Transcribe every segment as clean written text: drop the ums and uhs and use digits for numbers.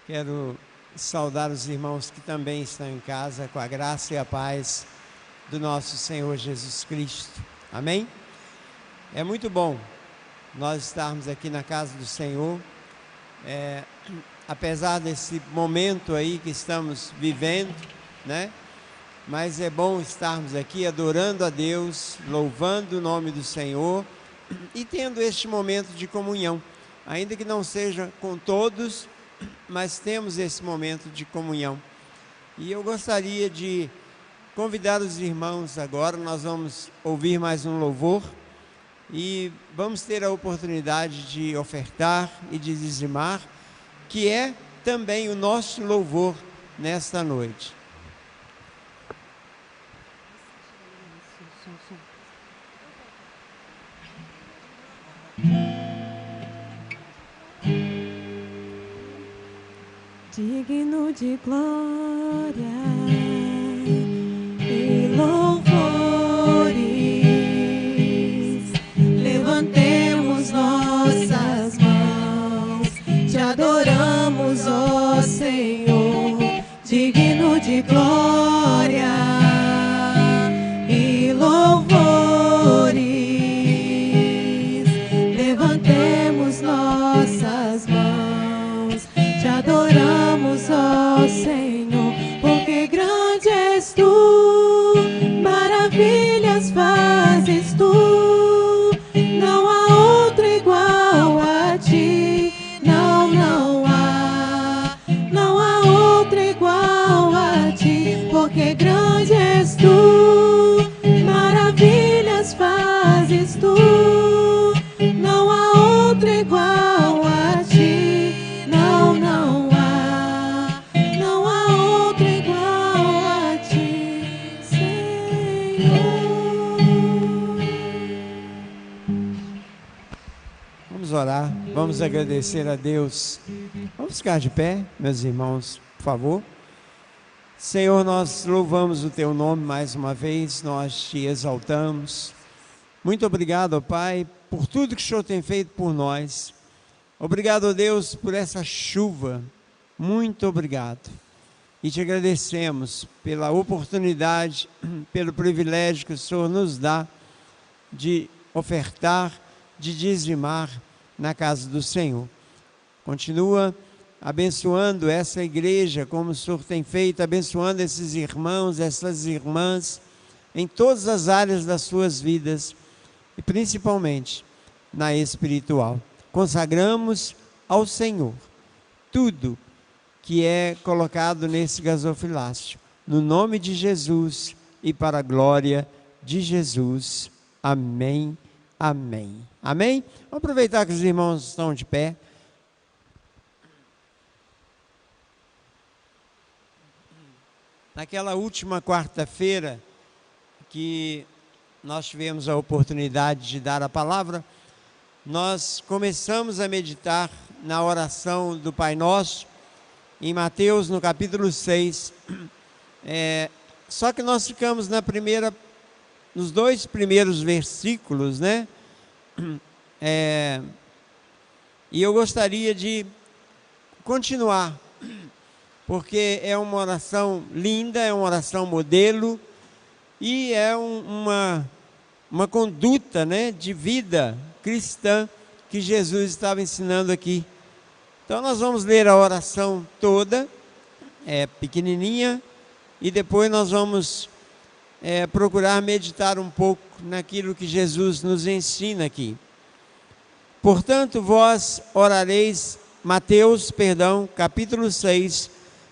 Quero saudar os irmãos que também estão em casa com a graça e a paz do nosso Senhor Jesus Cristo. Amém? É muito bom nós estarmos aqui na casa do Senhor, apesar desse momento aí que estamos vivendo, né? Mas é bom estarmos aqui adorando a Deus, louvando o nome do Senhor e tendo este momento de comunhão, ainda que não seja com todos, mas temos esse momento de comunhão. E eu gostaria de convidar os irmãos agora. Nós vamos ouvir mais um louvor e vamos ter a oportunidade de ofertar e de dizimar, que é também o nosso louvor nesta noite. Digno de glória e louvores, levantemos nossas mãos, te adoramos, ó Senhor. Digno de glória e louvores, levantemos nossas mãos, te adoramos, ó Senhor, porque grande és tu, maravilhas fazes tu, não há outro igual a ti, não há outro igual a ti, porque grande és tu, maravilhas fazes tu, não há outro igual a ti, não há outro igual a ti, Senhor. Vamos orar, vamos agradecer a Deus. Vamos ficar de pé, meus irmãos, por favor. Senhor, nós louvamos o Teu nome mais uma vez, nós Te exaltamos. Muito obrigado, ó Pai, por tudo que o Senhor tem feito por nós. Obrigado, ó Deus, por essa chuva. Muito obrigado. E Te agradecemos pela oportunidade, pelo privilégio que o Senhor nos dá de ofertar, de dizimar na casa do Senhor. Continua abençoando essa igreja, como o Senhor tem feito, abençoando esses irmãos, essas irmãs, em todas as áreas das suas vidas, e principalmente na espiritual. Consagramos ao Senhor tudo que é colocado nesse gasofilácio, no nome de Jesus e para a glória de Jesus. Amém, amém, amém. Vamos aproveitar que os irmãos estão de pé. Naquela última quarta-feira que nós tivemos a oportunidade de dar a palavra, nós começamos a meditar na oração do Pai Nosso, em Mateus, no capítulo 6. Só que nós ficamos nos dois primeiros versículos, né? E eu gostaria de continuar, porque é uma oração linda, é uma oração modelo, e é uma conduta, né, de vida cristã que Jesus estava ensinando aqui. Então nós vamos ler a oração toda, pequenininha, e depois nós vamos procurar meditar um pouco naquilo que Jesus nos ensina aqui. Portanto, vós orareis, capítulo 6,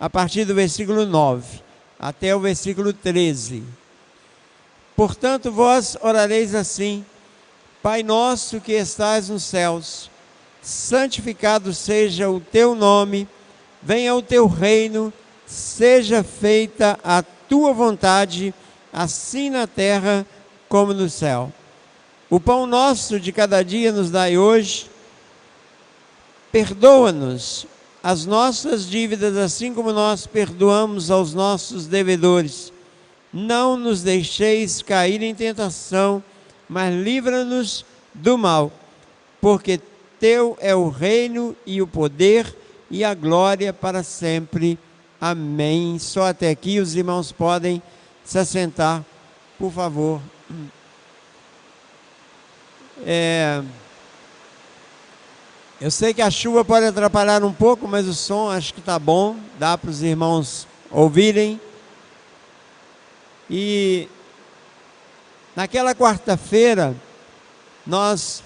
a partir do versículo 9 até o versículo 13. Portanto, vós orareis assim: Pai nosso que estais nos céus, santificado seja o teu nome, venha o teu reino, seja feita a tua vontade, assim na terra como no céu. O pão nosso de cada dia nos dai hoje. Perdoa-nos as nossas dívidas, assim como nós perdoamos aos nossos devedores. Não nos deixeis cair em tentação, mas livra-nos do mal, porque teu é o reino e o poder e a glória para sempre. Amém. Só até aqui. Os irmãos podem se assentar, por favor. Eu sei que a chuva pode atrapalhar um pouco, mas o som acho que está bom, dá para os irmãos ouvirem. E naquela quarta-feira, nós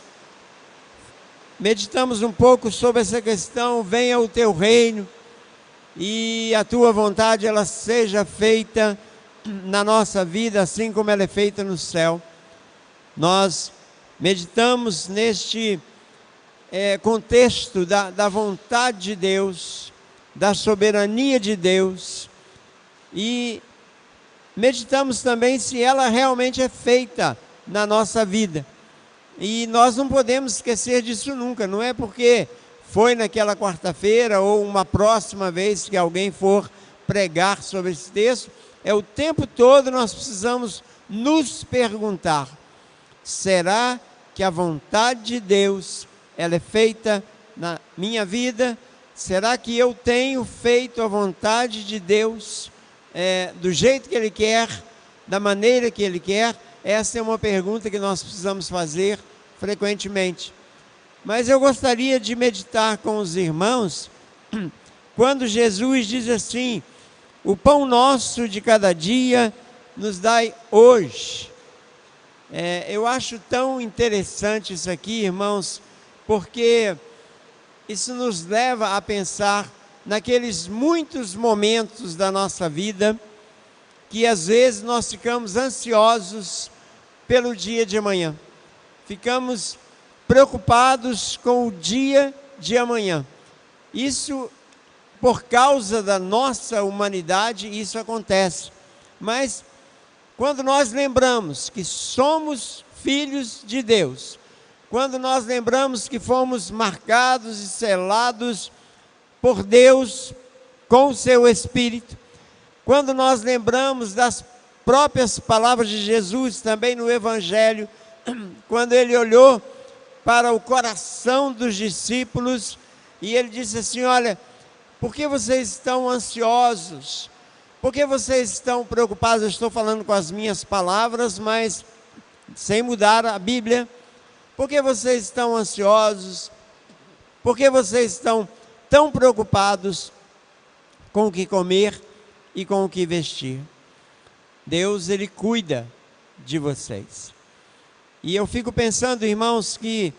meditamos um pouco sobre essa questão: venha o teu reino e a tua vontade ela seja feita na nossa vida, assim como ela é feita no céu. Nós meditamos neste contexto da vontade de Deus, da soberania de Deus, e meditamos também se ela realmente é feita na nossa vida. E nós não podemos esquecer disso nunca. Não é porque foi naquela quarta-feira ou uma próxima vez que alguém for pregar sobre esse texto, o tempo todo nós precisamos nos perguntar: será que a vontade de Deus ela é feita na minha vida? Será que eu tenho feito a vontade de Deus do jeito que Ele quer, da maneira que Ele quer? Essa é uma pergunta que nós precisamos fazer frequentemente. Mas eu gostaria de meditar com os irmãos quando Jesus diz assim: o pão nosso de cada dia nos dai hoje. Eu acho tão interessante isso aqui, irmãos, porque isso nos leva a pensar naqueles muitos momentos da nossa vida que às vezes nós ficamos ansiosos pelo dia de amanhã. Ficamos preocupados com o dia de amanhã. Isso, por causa da nossa humanidade, isso acontece. Mas quando nós lembramos que somos filhos de Deus, quando nós lembramos que fomos marcados e selados por Deus com o seu Espírito, quando nós lembramos das próprias palavras de Jesus também no Evangelho, quando ele olhou para o coração dos discípulos e ele disse assim: olha, por que vocês estão ansiosos? Por que vocês estão preocupados? Eu estou falando com as minhas palavras, mas sem mudar a Bíblia. Por que vocês estão ansiosos? Por que vocês estão tão preocupados com o que comer e com o que vestir? Deus, Ele cuida de vocês. E eu fico pensando, irmãos, que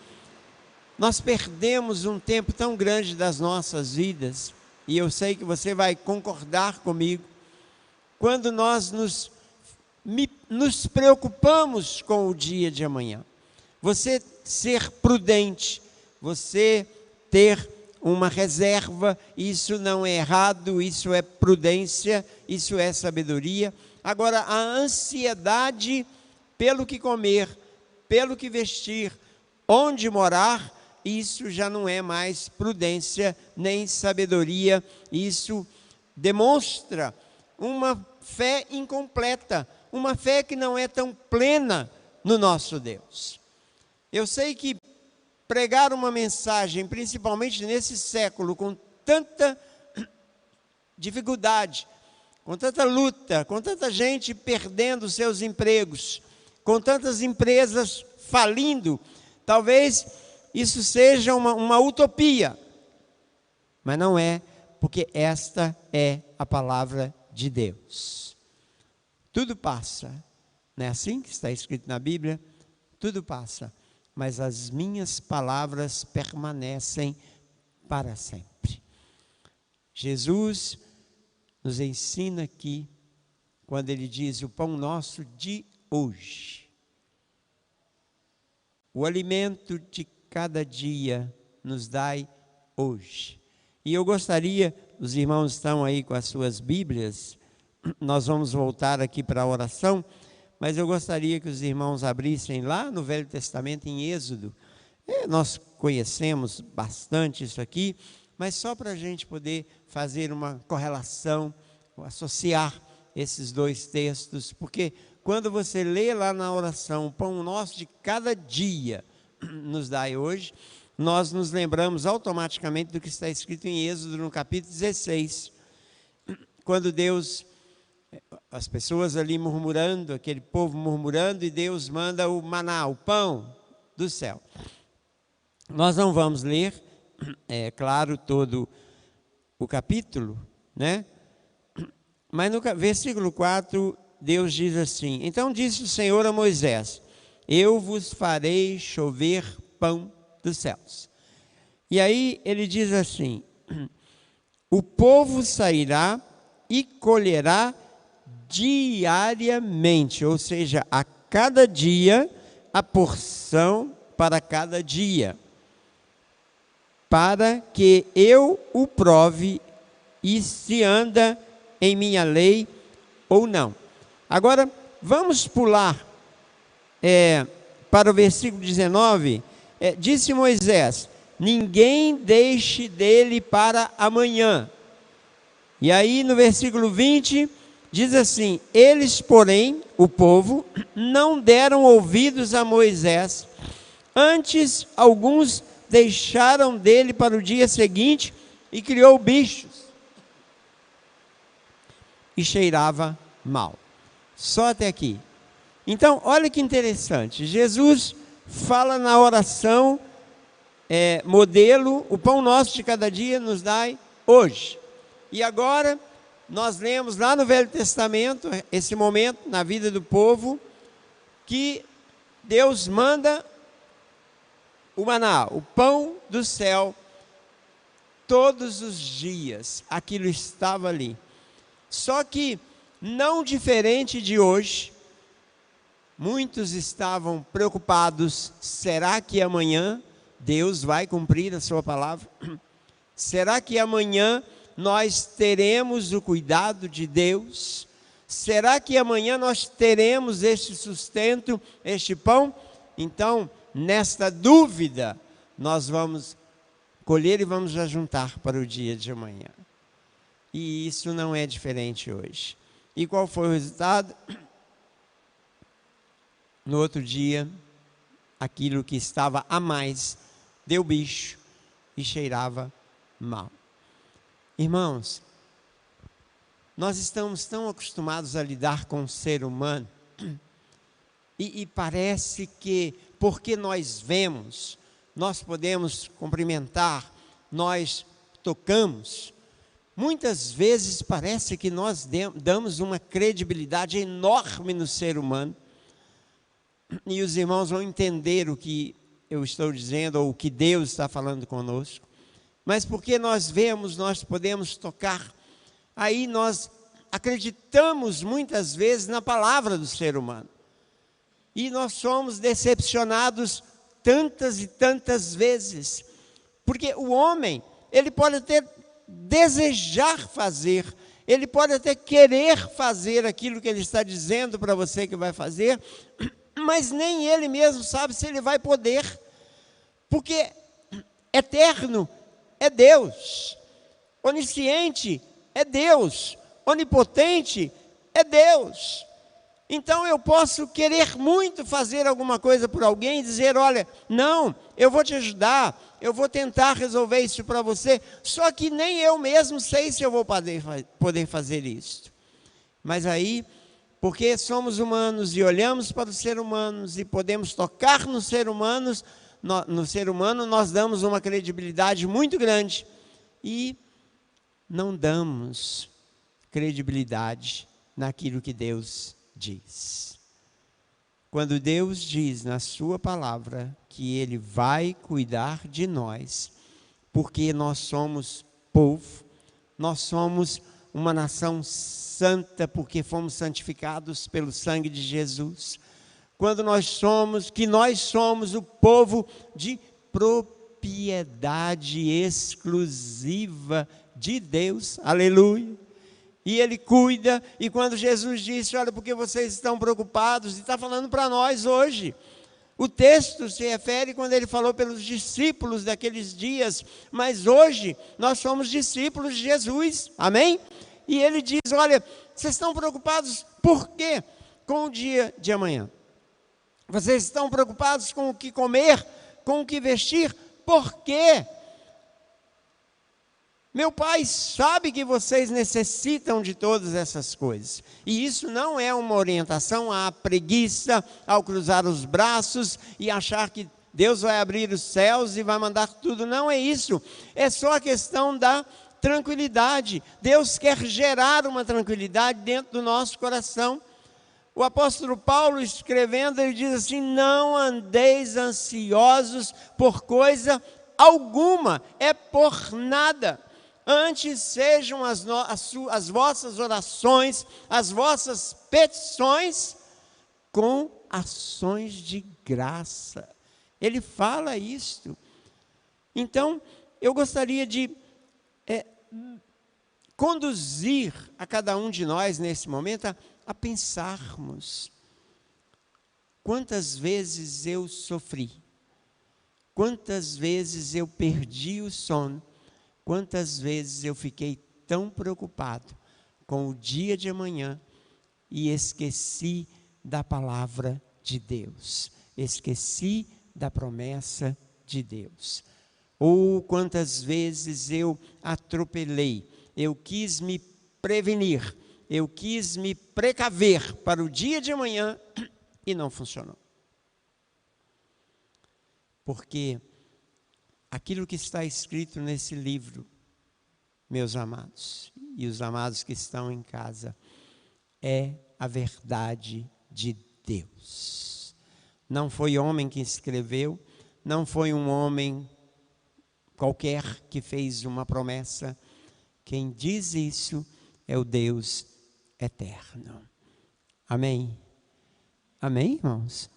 nós perdemos um tempo tão grande das nossas vidas, e eu sei que você vai concordar comigo, quando nós nos preocupamos com o dia de amanhã. Você ser prudente, você ter uma reserva, isso não é errado, isso é prudência, isso é sabedoria. Agora, a ansiedade pelo que comer, pelo que vestir, onde morar, isso já não é mais prudência nem sabedoria. Isso demonstra uma fé incompleta, uma fé que não é tão plena no nosso Deus. Eu sei que pregar uma mensagem, principalmente nesse século, com tanta dificuldade, com tanta luta, com tanta gente perdendo seus empregos, com tantas empresas falindo, talvez isso seja uma utopia, mas não é, porque esta é a palavra de Deus. Tudo passa, não é assim que está escrito na Bíblia? Tudo passa, mas as minhas palavras permanecem para sempre. Jesus nos ensina aqui, quando ele diz: o pão nosso de hoje, o alimento de cada dia nos dai hoje. E eu gostaria, os irmãos estão aí com as suas Bíblias, nós vamos voltar aqui para a oração, mas eu gostaria que os irmãos abrissem lá no Velho Testamento, em Êxodo. Nós conhecemos bastante isso aqui, mas só para a gente poder fazer uma correlação, associar esses dois textos, porque quando você lê lá na oração, o pão nosso de cada dia nos dai hoje, nós nos lembramos automaticamente do que está escrito em Êxodo, no capítulo 16. Quando Deus, as pessoas ali murmurando, aquele povo murmurando, e Deus manda o maná, o pão do céu. Nós não vamos ler, é claro, todo o capítulo, né? Mas no versículo 4, Deus diz assim: então disse o Senhor a Moisés: eu vos farei chover pão dos céus. E aí ele diz assim: o povo sairá e colherá diariamente, ou seja, a cada dia, a porção para cada dia, para que eu o prove e se anda em minha lei ou não. Agora, vamos pular para o versículo 19. Disse Moisés: ninguém deixe dele para amanhã. E aí no versículo 20, diz assim: eles, porém, o povo, não deram ouvidos a Moisés. Antes, alguns deixaram dele para o dia seguinte e criou bichos. E cheirava mal. Só até aqui. Então, olha que interessante. Jesus fala na oração modelo: o pão nosso de cada dia nos dai hoje. E agora, nós lemos lá no Velho Testamento, esse momento na vida do povo, que Deus manda o maná, o pão do céu, todos os dias. Aquilo estava ali. Só que, não diferente de hoje, muitos estavam preocupados: será que amanhã Deus vai cumprir a sua palavra? Será que amanhã nós teremos o cuidado de Deus? Será que amanhã nós teremos este sustento, este pão? Então, nesta dúvida, nós vamos colher e vamos ajuntar para o dia de amanhã. E isso não é diferente hoje. E qual foi o resultado? No outro dia, aquilo que estava a mais deu bicho e cheirava mal. Irmãos, nós estamos tão acostumados a lidar com o ser humano e parece que, porque nós vemos, nós podemos cumprimentar, nós tocamos. Muitas vezes parece que nós damos uma credibilidade enorme no ser humano. E os irmãos vão entender o que eu estou dizendo, ou o que Deus está falando conosco. Mas porque nós vemos, nós podemos tocar. Aí nós acreditamos muitas vezes na palavra do ser humano. E nós somos decepcionados tantas e tantas vezes. Porque o homem, ele pode até desejar fazer, ele pode até querer fazer aquilo que ele está dizendo para você que vai fazer, mas nem ele mesmo sabe se ele vai poder, porque eterno é Deus, onisciente é Deus, onipotente é Deus. Então eu posso querer muito fazer alguma coisa por alguém e dizer: olha, não, eu vou te ajudar, eu vou tentar resolver isso para você, só que nem eu mesmo sei se eu vou poder fazer isso. Mas aí, porque somos humanos e olhamos para os seres humanos e podemos tocar no ser humano, nós damos uma credibilidade muito grande e não damos credibilidade naquilo que Deus diz. Quando Deus diz na sua palavra que Ele vai cuidar de nós, porque nós somos povo, nós somos uma nação santa, porque fomos santificados pelo sangue de Jesus. Quando nós somos o povo de propriedade exclusiva de Deus, aleluia. E Ele cuida, e quando Jesus disse: olha, porque vocês estão preocupados, e está falando para nós hoje. O texto se refere quando Ele falou pelos discípulos daqueles dias, mas hoje nós somos discípulos de Jesus, amém? E Ele diz: olha, vocês estão preocupados por quê? Com o dia de amanhã. Vocês estão preocupados com o que comer, com o que vestir? por quê? Meu pai sabe que vocês necessitam de todas essas coisas. E isso não é uma orientação à preguiça, ao cruzar os braços e achar que Deus vai abrir os céus e vai mandar tudo. Não é isso. É só a questão da tranquilidade. Deus quer gerar uma tranquilidade dentro do nosso coração. O apóstolo Paulo, escrevendo, ele diz assim: não andeis ansiosos por coisa alguma, é por nada. Antes sejam as vossas orações, as vossas petições, com ações de graça. Ele fala isto. Então, eu gostaria de conduzir a cada um de nós nesse momento a pensarmos: quantas vezes eu sofri, quantas vezes eu perdi o sono, quantas vezes eu fiquei tão preocupado com o dia de amanhã e esqueci da palavra de Deus, esqueci da promessa de Deus. Ou quantas vezes eu atropelei, eu quis me prevenir, eu quis me precaver para o dia de amanhã e não funcionou. Porque aquilo que está escrito nesse livro, meus amados, e os amados que estão em casa, é a verdade de Deus. Não foi homem que escreveu, não foi um homem qualquer que fez uma promessa. Quem diz isso é o Deus eterno. Amém? Amém, irmãos?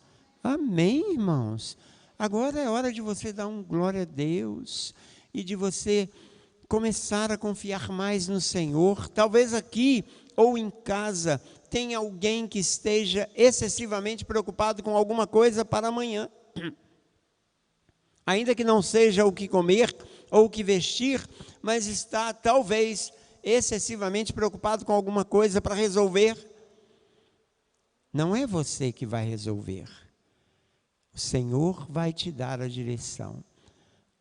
Amém, irmãos? Agora é hora de você dar um glória a Deus e de você começar a confiar mais no Senhor. Talvez aqui ou em casa tenha alguém que esteja excessivamente preocupado com alguma coisa para amanhã. Ainda que não seja o que comer ou o que vestir, mas está talvez excessivamente preocupado com alguma coisa para resolver. Não é você que vai resolver. O Senhor vai te dar a direção.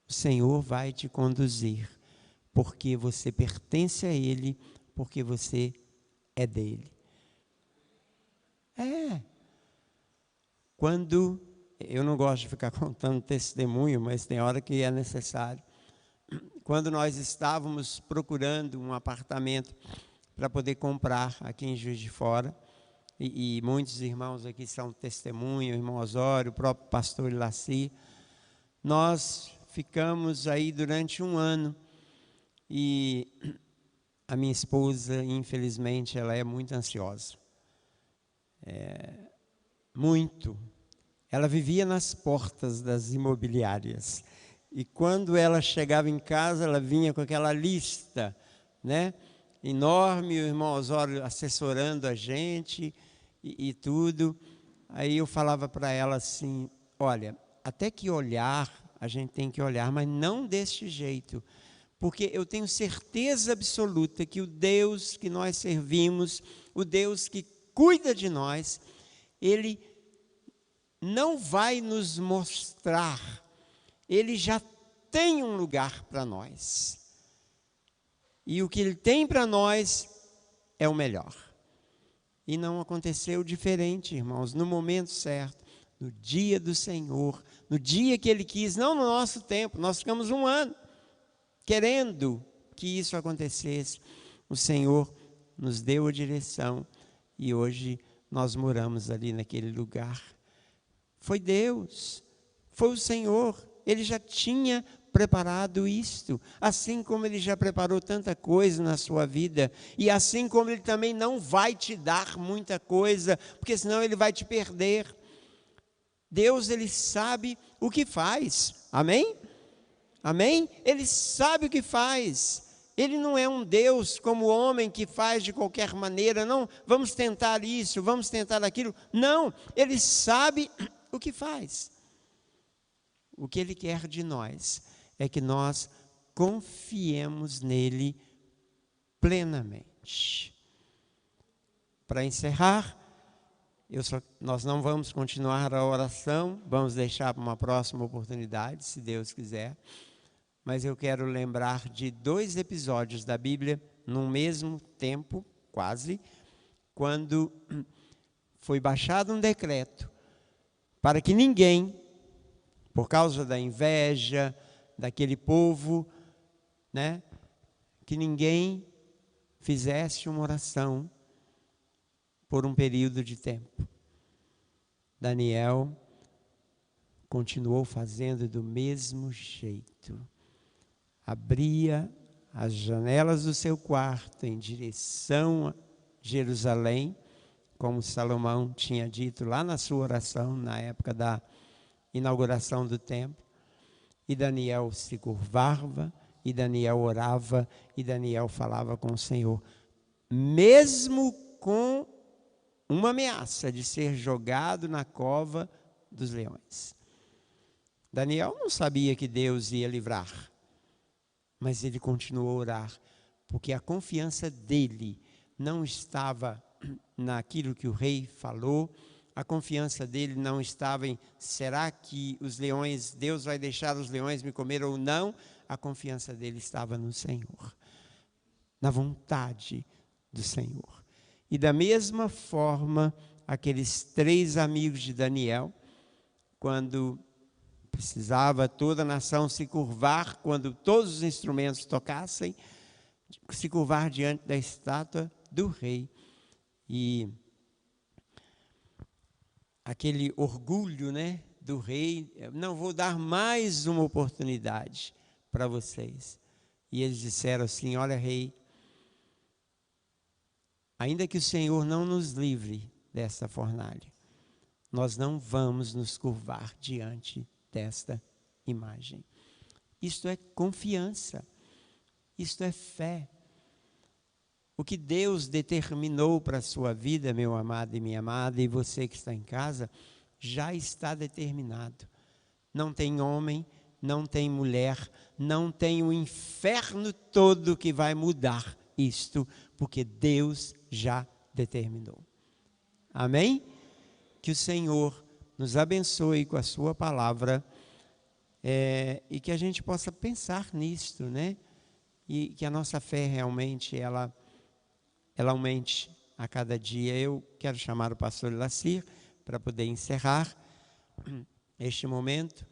O Senhor vai te conduzir, porque você pertence a Ele, porque você é dele. Quando, eu não gosto de ficar contando testemunho, mas tem hora que é necessário. Quando nós estávamos procurando um apartamento para poder comprar aqui em Juiz de Fora, e muitos irmãos aqui são testemunho, o irmão Osório, o próprio pastor Ilaci, nós ficamos aí durante um ano, e a minha esposa, infelizmente, ela é muito ansiosa. Muito. Ela vivia nas portas das imobiliárias. E quando ela chegava em casa, ela vinha com aquela lista, né, enorme, o irmão Osório assessorando a gente e tudo. Aí eu falava para ela assim: olha, até que olhar, a gente tem que olhar, mas não deste jeito. Porque eu tenho certeza absoluta que o Deus que nós servimos, o Deus que cuida de nós, Ele não vai nos mostrar, Ele já tem um lugar para nós. E o que Ele tem para nós é o melhor. E não aconteceu diferente, irmãos, no momento certo, no dia do Senhor, no dia que Ele quis, não no nosso tempo. Nós ficamos um ano querendo que isso acontecesse. O Senhor nos deu a direção e hoje nós moramos ali naquele lugar. Foi Deus, foi o Senhor. Ele já tinha preparado isto, assim como Ele já preparou tanta coisa na sua vida, e assim como Ele também não vai te dar muita coisa, porque senão Ele vai te perder. Deus, Ele sabe o que faz, amém? Amém? Ele sabe o que faz. Ele não é um Deus como o homem que faz de qualquer maneira. Não, vamos tentar isso, vamos tentar aquilo. Não, Ele sabe o que faz. O que Ele quer de nós é que nós confiemos nele plenamente. Para encerrar, Nós não vamos continuar a oração, vamos deixar para uma próxima oportunidade, se Deus quiser. Mas eu quero lembrar de 2 episódios da Bíblia, no mesmo tempo, quase, quando foi baixado um decreto para que ninguém, por causa da inveja daquele povo, né, que ninguém fizesse uma oração por um período de tempo. Daniel continuou fazendo do mesmo jeito. Abria as janelas do seu quarto em direção a Jerusalém, como Salomão tinha dito lá na sua oração, na época da inauguração do templo. E Daniel se curvava, e Daniel orava, e Daniel falava com o Senhor, mesmo com uma ameaça de ser jogado na cova dos leões. Daniel não sabia que Deus ia livrar, mas ele continuou a orar, porque a confiança dele não estava naquilo que o rei falou, a confiança dele não estava em, será que os leões, Deus vai deixar os leões me comer ou não? A confiança dele estava no Senhor, na vontade do Senhor. E da mesma forma, aqueles 3 amigos de Daniel, quando precisava toda a nação se curvar, quando todos os instrumentos tocassem, se curvar diante da estátua do rei. E aquele orgulho, né, do rei, não vou dar mais uma oportunidade para vocês. E eles disseram assim, olha rei, ainda que o Senhor não nos livre desta fornalha, nós não vamos nos curvar diante desta imagem. Isto é confiança, isto é fé. O que Deus determinou para a sua vida, meu amado e minha amada, e você que está em casa, já está determinado. Não tem homem, não tem mulher, não tem o inferno todo que vai mudar isto, porque Deus já determinou. Amém? Que o Senhor nos abençoe com a sua palavra e que a gente possa pensar nisto, né? E que a nossa fé realmente ela aumente a cada dia. Eu quero chamar o pastor Lacir para poder encerrar este momento